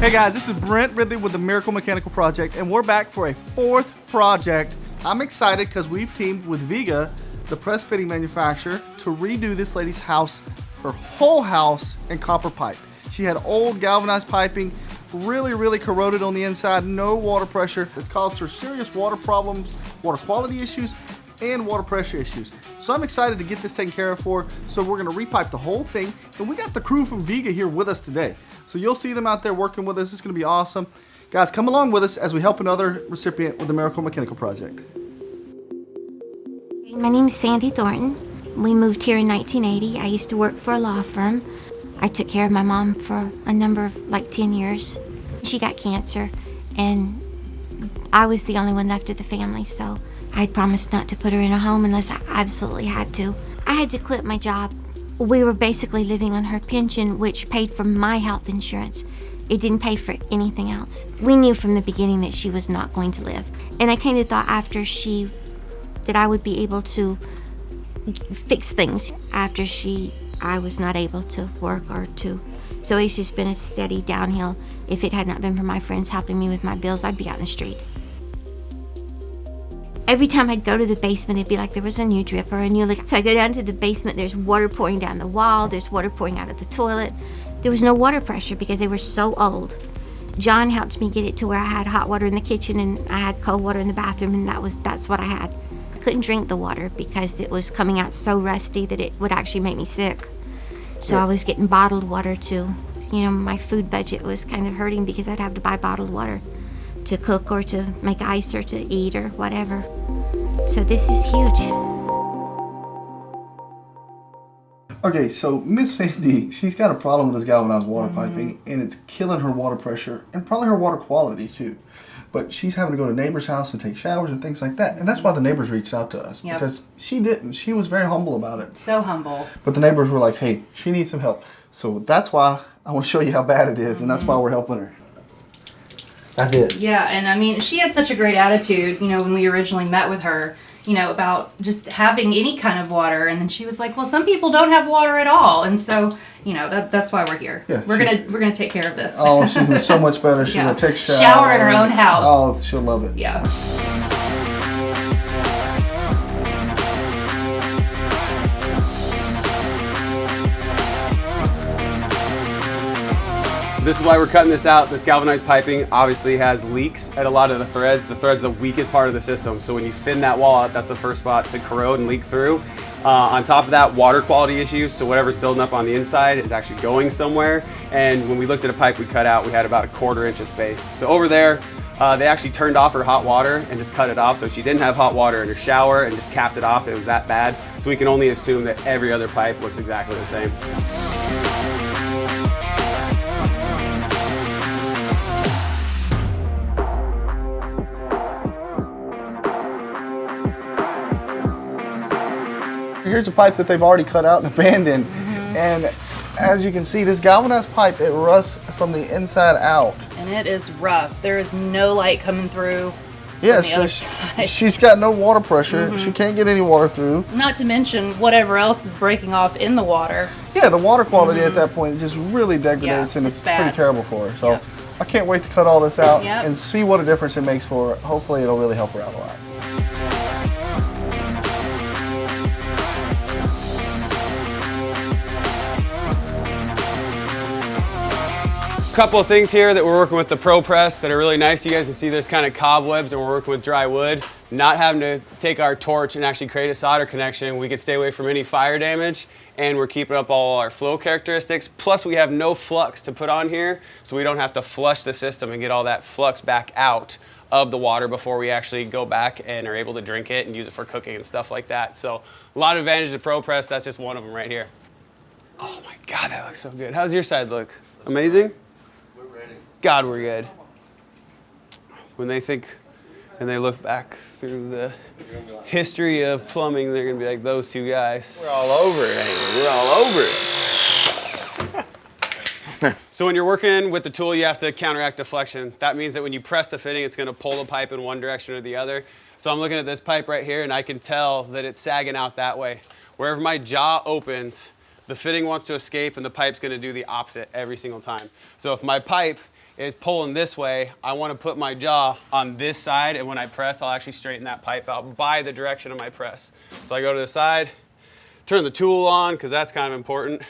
Hey guys, this is Brent Ridley with the Miracle Mechanical Project, and we're back for a 4th project. I'm excited because we've teamed with Viega, the press fitting manufacturer, to redo this lady's house, her whole house, in copper pipe. She had old galvanized piping, really corroded on the inside, no water pressure. It's caused her serious water problems, water quality issues, and water pressure issues. So I'm excited to get this taken care of for her. So we're gonna repipe the whole thing, and we got the crew from Viega here with us today. So you'll see them out there working with us. It's gonna be awesome. Guys, come along with us as we help another recipient with the Miracle Mechanical Project. My name is Sandy Thornton. We moved here in 1980. I used to work for a law firm. I took care of my mom for a number of, like 10 years. She got cancer, and I was the only one left of the family, so I promised not to put her in a home unless I absolutely had to. I had to quit my job. We were basically living on her pension, which paid for my health insurance. It didn't pay for anything else. We knew from the beginning that she was not going to live. And I kind of thought that I would be able to fix things after I was not able to work or to. So it's just been a steady downhill. If it had not been for my friends helping me with my bills, I'd be out in the street. Every time I'd go to the basement, it'd be like there was a new drip or a new leak. So I go down to the basement, there's water pouring down the wall, there's water pouring out of the toilet. There was no water pressure because they were so old. John helped me get it to where I had hot water in the kitchen and I had cold water in the bathroom, and that's what I had. I couldn't drink the water because it was coming out so rusty that it would actually make me sick. So I was getting bottled water too. You know, my food budget was kind of hurting because I'd have to buy bottled water to cook or to make ice or to eat or whatever. So this is huge. Okay, so Miss Sandy, she's got a problem with this galvanized water piping, and it's killing her water pressure and probably her water quality too. But she's having to go to neighbor's house and take showers and things like that. And that's why the neighbors reached out to us. Yep. Because she didn't. She was very humble about it. So humble. But the neighbors were like, hey, she needs some help. So that's why I want to show you how bad it is, and that's why we're helping her. That's it. Yeah, and I mean, she had such a great attitude, you know, when we originally met with her, you know, about just having any kind of water. And then she was like, well, some people don't have water at all. And so, you know, that's why we're here. Yeah, we're gonna take care of this. Oh, she's been so much better. She's yeah. gonna take a shower in her own house. Oh, she'll love it. Yeah. This is why we're cutting this out. This galvanized piping obviously has leaks at a lot of the threads. The thread's the weakest part of the system. So when you thin that wall out, that's the first spot to corrode and leak through. On top of that, water quality issues. So whatever's building up on the inside is actually going somewhere. And when we looked at a pipe we cut out, we had about a 1/4 inch of space. So over there, they actually turned off her hot water and just cut it off. So she didn't have hot water in her shower and just capped it off. It was that bad. So we can only assume that every other pipe looks exactly the same. Here's a pipe that they've already cut out and abandoned. And as you can see, this galvanized pipe, it rusts from the inside out. And it is rough. There is no light coming through. Yeah, from the other side. She's got no water pressure. She can't get any water through. Not to mention whatever else is breaking off in the water. Yeah, the water quality at that point just really degrades, and it's pretty terrible for her. So I can't wait to cut all this out and see what a difference it makes for her. Hopefully it'll really help her out a lot. Couple of things here that we're working with the Pro Press that are really nice. You guys can see there's kind of cobwebs, and we're working with dry wood. Not having to take our torch and actually create a solder connection. We can stay away from any fire damage, and we're keeping up all our flow characteristics. Plus we have no flux to put on here, so we don't have to flush the system and get all that flux back out of the water before we actually go back and are able to drink it and use it for cooking and stuff like that. So a lot of advantages of Pro Press. That's just one of them right here. Oh my God, that looks so good. How's your side look? Amazing? God, we're good. When they think and they look back through the history of plumbing, they're gonna be like, those two guys. We're all over it, ain't we? We're all over it. So when you're working with the tool, you have to counteract deflection. That means that when you press the fitting, it's gonna pull the pipe in one direction or the other. So I'm looking at this pipe right here, and I can tell that it's sagging out that way. Wherever my jaw opens, the fitting wants to escape, and the pipe's gonna do the opposite every single time. So if my pipe is pulling this way. I want to put my jaw on this side, and when I press, I'll actually straighten that pipe out by the direction of my press. So I go to the side, turn the tool on, because that's kind of important.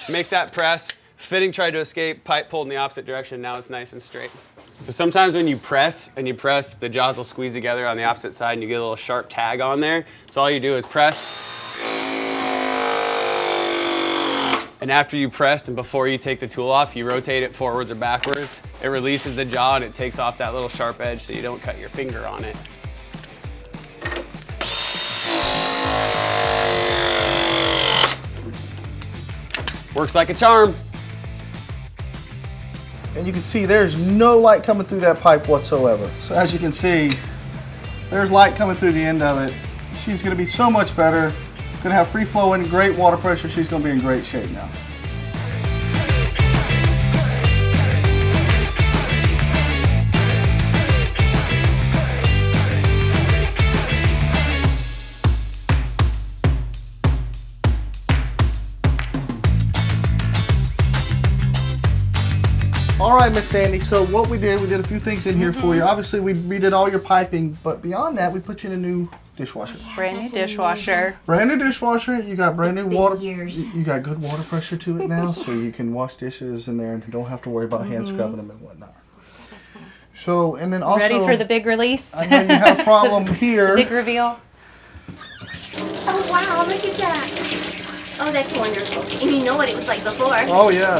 Make that press. Fitting tried to escape, pipe pulled in the opposite direction. Now it's nice and straight. So sometimes when you press, the jaws will squeeze together on the opposite side and you get a little sharp tag on there. So all you do is press. And after you pressed and before you take the tool off, you rotate it forwards or backwards. It releases the jaw and it takes off that little sharp edge so you don't cut your finger on it. Works like a charm. And you can see there's no light coming through that pipe whatsoever. So as you can see, there's light coming through the end of it. She's gonna be so much better. Gonna have free flowing, great water pressure. She's gonna be in great shape now. All right, Miss Sandy, so what we did a few things in here for you. Obviously, we redid all your piping, but beyond that, we put you in a new dishwasher. Brand new That's dishwasher. amazing. Brand new dishwasher. You got brand new been water. years. You got good water pressure to it now, so you can wash dishes in there and you don't have to worry about hand scrubbing them and whatnot. That's gonna- So, and then also, Ready for the big release? I know you have a problem here. Big reveal. Oh wow, look at that. Oh, that's wonderful. And you know what it was like before. Oh yeah,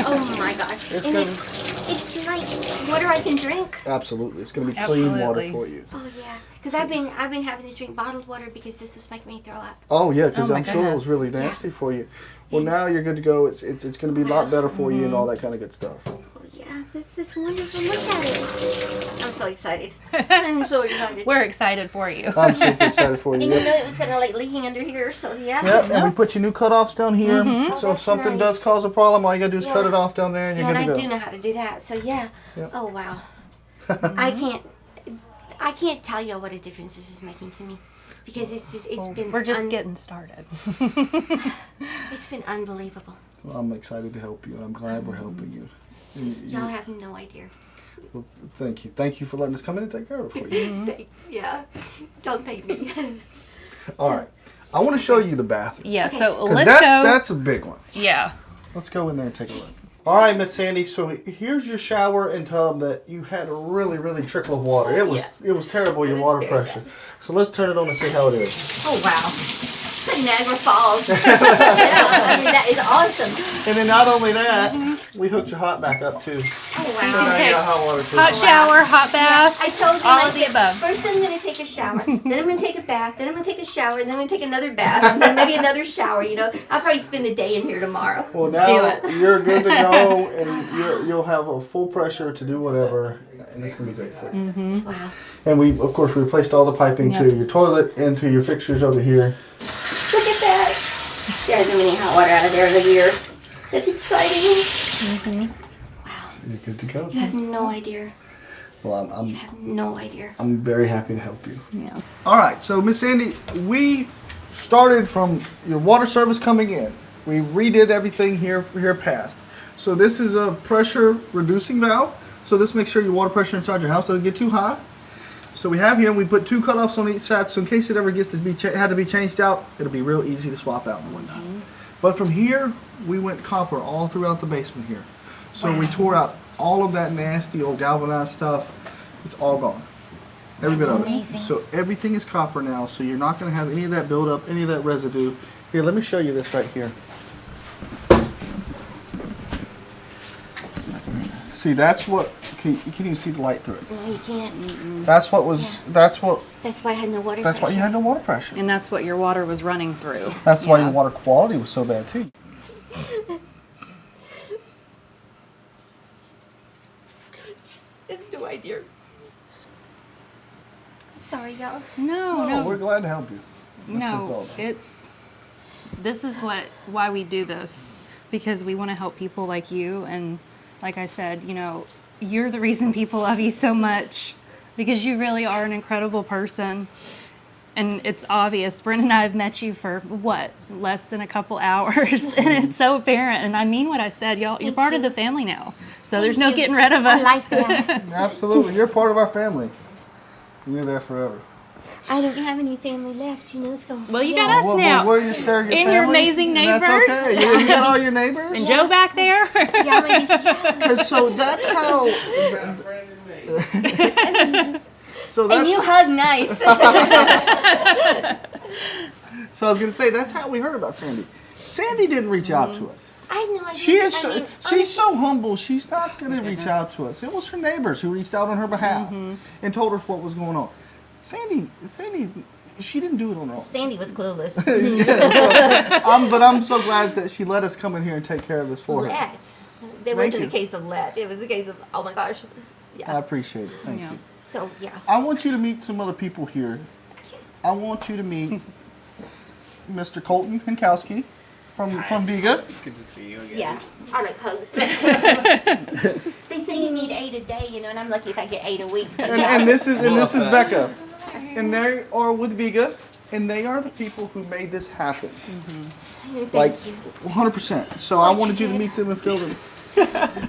Oh my gosh. It's And gonna- it's like water I can drink. absolutely. It's gonna be clean water Absolutely. for you. Oh yeah. Because I've been having to drink bottled water because this was making me throw up. Oh yeah, because Oh, my I'm sure it was goodness. really nasty for you. Well, now you're good to go. It's gonna be a lot better for you and all that kind of good stuff. Oh yeah, this is wonderful. Look at it. I'm so excited. I'm so excited. We're excited for you. I'm super excited for you. And you Yep. know it was kind of like leaking under here, so yeah. Yep, and we put your new cutoffs down here. So Oh, if that's something does nice. cause a problem, all you gotta do is Yeah. cut it off down there and you're Yeah, and good I to do go. know how to do that. So yeah. Yep. Oh wow. I can't tell you what a difference this is making to me, because it's been We're just getting started. it's been unbelievable. Well, I'm excited to help you, and I'm glad we're helping you. And Y'all have no idea. well, thank you. Thank you for letting us come in and take care of it for you. Yeah, don't thank me. All right. I want to show you the bathroom. Yeah, so 'Cause let's that's, go. that's a big one. Yeah. Let's go in there and take a look. All right, Miss Sandy. So here's your shower and tub that you had a really, really trickle of water. It was terrible, your was water very pressure. So let's turn it on and see how it is. Oh wow, Niagara Falls. Yeah, I mean that is awesome. And then not only that, we hooked your hot back up too. Oh So wow. now you got hot water too. Hot shower, hot bath. I told you, All I of the said, above. first I'm going to take a shower, then I'm going to take a bath, then I'm going to take a shower, then I'm going to take another bath, and then maybe another shower, you know. I'll probably spend the day in here tomorrow. Well, now Do it. you're good to go, and you'll have a full pressure to do whatever, and it's gonna be great for you. Wow. And we, of course, we replaced all the piping Yep. to your toilet and to your fixtures over here. Look at that. She hasn't been any hot water out of there in a year. That's exciting. You're good to go. You have no idea. Well, You have no idea. I'm very happy to help you. Yeah. All right, so Miss Sandy, we started from your water service coming in. We redid everything here past. So this is a pressure reducing valve. So this makes sure your water pressure inside your house doesn't get too high. So we have here, we put two cutoffs on each side, so in case it ever gets to be had to be changed out, it'll be real easy to swap out and whatnot. But from here, we went copper all throughout the basement here. So we tore out all of that nasty old galvanized stuff. It's all gone. Every bit of it. amazing. So everything is copper now, so you're not going to have any of that buildup, any of that residue. Here, let me show you this right here. See, that's what, you can't even see the light through it. No, you can't. That's what was, that's what, That's why I had no water that's why you pressure. had no water pressure. And that's what your water was running through. That's why Yeah. your water quality was so bad too. I have no idea. I'm sorry, y'all. No, Oh, we're glad to help you. That's what it's all No, about. this is why we do this, because we want to help people like you. And like I said, you know, you're the reason people love you so much, because you really are an incredible person. And it's obvious. Brent and I have met you for what, less than a couple hours, and it's so apparent. And I mean what I said, y'all. You're part of the family now, so there's no getting rid of us. I like that. Absolutely, you're part of our family. You're there forever. I don't have any family left, you know, so. Well, you got us now. Well, you share your And family, your amazing and neighbors. That's okay. You got all your neighbors. And Joe back there. Yeah, maybe, yeah. So that's how. So that's. And you hug nice. So I was gonna say that's how we heard about Sandy. Sandy didn't reach out to us. I know. I She didn't- is. I mean, She's so humble. She's not gonna reach out to us. It was her neighbors who reached out on her behalf and told us what was going on. Sandy, she didn't do it on her own. Sandy was clueless. But I'm so glad that she let us come in here and take care of this for her. Let. It Thank wasn't you. a case of let. It was a case of, oh my gosh. I Yeah. appreciate it. Thank Yeah. you. So, yeah. I want you to meet some other people here. I want you to meet Mr. Colton Hankowski from Viega. Good to see you again. Yeah. I like hugs. They say you need 8 a day, you know, and I'm lucky if I get 8 a week. So, yeah. And this is Becca. And they are with Viega, and they are the people who made this happen. Thank Like you. 100%. So I wanted you to meet them and feel them.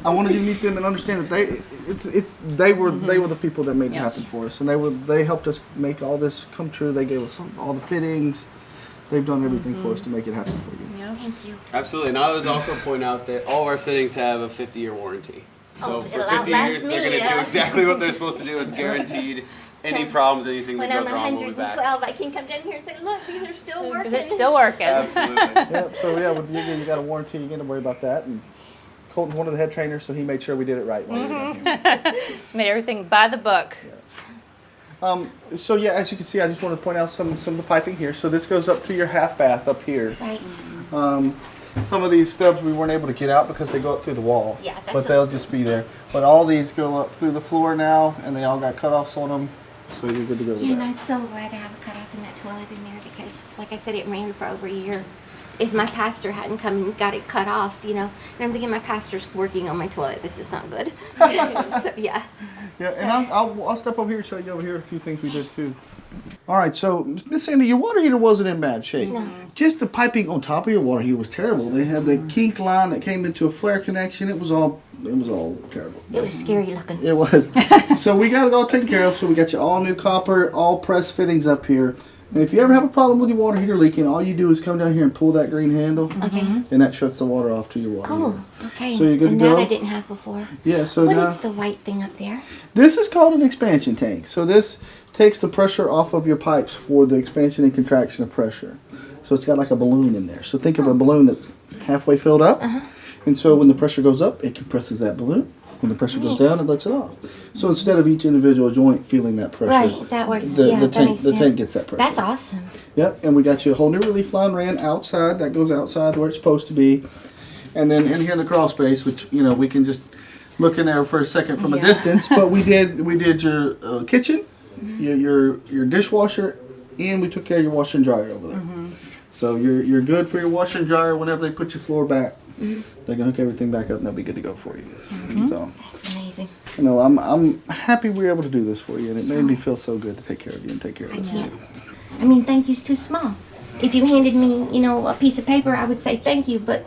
I wanted you to meet them and understand that they were the people that made it happen for us, and they helped us make all this come true. They gave us all the fittings. They've done everything for us to make it happen for you. Thank you. Absolutely. And I was also point out that all of our fittings have a 50-year warranty. So Oh, for it'll 50 outlast years, me, they're going to yeah. do exactly what they're supposed to do. It's guaranteed. Any problems, anything that When I'm goes wrong, we'll be back. 112, I can come down here and say, look, these are still working. They're still working. Absolutely. Yep. So yeah, with Viega, you got a warranty. You got to worry about that. And Colton's one of the head trainers, so he made sure we did it right while we were down here. Made everything by the book. So yeah, as you can see, I just want to point out some of the piping here. So this goes up to your half bath up here. Right. Some of these stubs we weren't able to get out because they go up through the wall. Yeah, that's but they'll just be there. But all these go up through the floor now, and they all got cutoffs on them. So you're good to go with Yeah, and that. I'm so glad to have a cutoff in that toilet in there because, like I said, it ran for over a year. If my pastor hadn't come and got it cut off, you know, and I'm thinking my pastor's working on my toilet. This is not good. So, yeah. Yeah, and I'll step over here and show you over here a few things we did too. All right, so Miss Sandy, your water heater wasn't in bad shape. No. Just the piping on top of your water heater was terrible. They had the kink line that came into a flare connection. It was all terrible. It was scary looking. It was. So we got it all taken care of. So we got you all new copper, all press fittings up here. And if you ever have a problem with your water heater leaking, all you do is come down here and pull that green handle, Okay. and that shuts the water off to your water Cool. heater. Okay. So you're good and to that go? I didn't have before. Yeah. So What now is the white thing up there? this is called an expansion tank. So this takes the pressure off of your pipes for the expansion and contraction of pressure. So it's got like a balloon in there. So think of a balloon that's halfway filled up, and so when the pressure goes up, it compresses that balloon. When the pressure goes Neat. down, it lets it off. So instead of each individual joint feeling that pressure, Right. That works. the that tank makes the sense. tank gets that pressure. That's awesome. Yep, and we got you a whole new relief line ran outside. That goes outside where it's supposed to be. And then in here in the crawl space, which, you know, we can just look in there for a second from a distance. But we did your kitchen, your dishwasher, and we took care of your washer and dryer over there. So you're good for your washer and dryer. Whenever they put your floor back, they're gonna hook everything back up and they'll be good to go for you. So That's amazing. you know, I'm happy we were able to do this for you, and it made me feel so good to take care of you and take care of I this for can't. you. I mean, thank you's too small. If you handed me, you know, a piece of paper, I would say thank you, but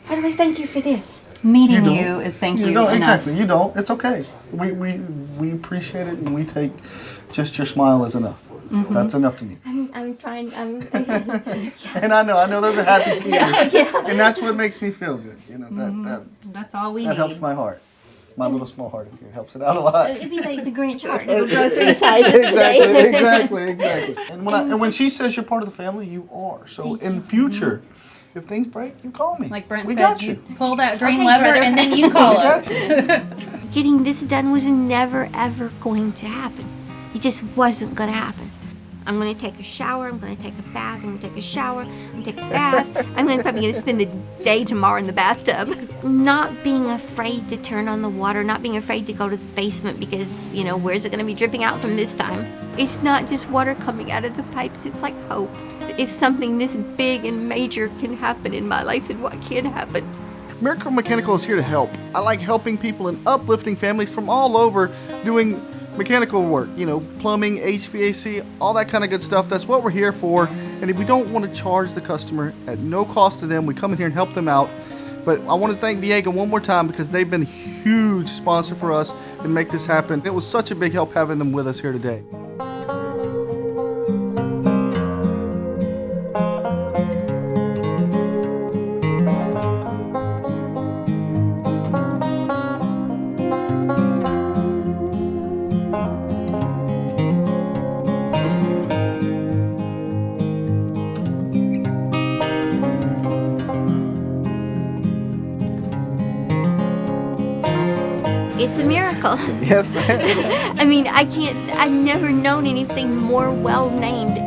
how do I thank you for this? Meeting don't. you is thank you No, enough. exactly. You don't. It's okay. We appreciate it, and we take just your smile as enough. That's enough to me. I'm trying. And I know those are happy tears, and that's what makes me feel good. You know That's all we that need. helps my heart. My little small heart in here helps it out a lot. It'd be like the Grinch heart. It'll grow 3 sizes today. Exactly. And when she says you're part of the family, you are. So in the future, if things break, you call me. Like Brent we said, got you you. pull that green Okay, lever brother. and then you call We us. got you. Getting this done was never ever going to happen. It just wasn't going to happen. I'm going to take a shower. I'm going to take a bath. I'm going to take a shower. I'm going to take a bath. I'm probably going to spend the day tomorrow in the bathtub. Not being afraid to turn on the water. Not being afraid to go to the basement because, you know, where's it going to be dripping out from this time? It's not just water coming out of the pipes. It's like hope. If something this big and major can happen in my life, then what can happen? Miracle Mechanical is here to help. I like helping people and uplifting families from all over, doing mechanical work, plumbing, HVAC, all that kind of good stuff. That's what we're here for. And if we don't want to charge the customer at no cost to them, we come in here and help them out. But I want to thank Viega one more time because they've been a huge sponsor for us and make this happen. It was such a big help having them with us here today. It's a miracle. Yes, ma'am. I mean, I've never known anything more well named